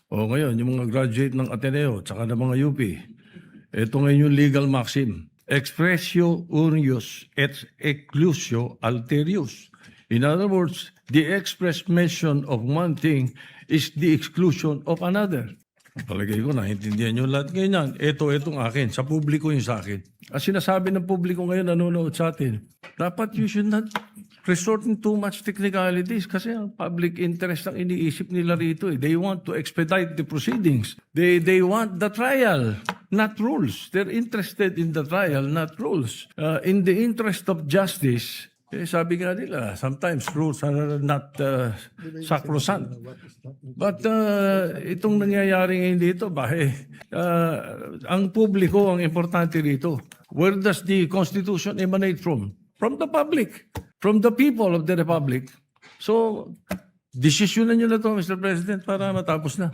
O ngayon, yung mga graduate ng Ateneo tsaka ng mga UP, ito ngayon yung legal maxim. Expressio unius et exclusio alterius. In other words, the express mention of one thing is the exclusion of another. Palagay ko, naintindihan nyo lahat ganyan. Itong akin. Sa publiko yung sa akin. Ang sinasabi ng publiko ngayon, nanonood sa atin, dapat you should not resort in too much technicalities kasi ang public interest ang iniisip nila rito. They want to expedite the proceedings. They want the trial, not rules. They're interested in the trial, not rules. In the interest of justice, sabi nga nila, sometimes rules are not sacrosanct. But itong nangyayari ngayon dito, ang publiko ang importante dito. Where does the Constitution emanate from? From the public, from the people of the Republic. So, desisyonan nyo na to, Mr. President, para matapos na.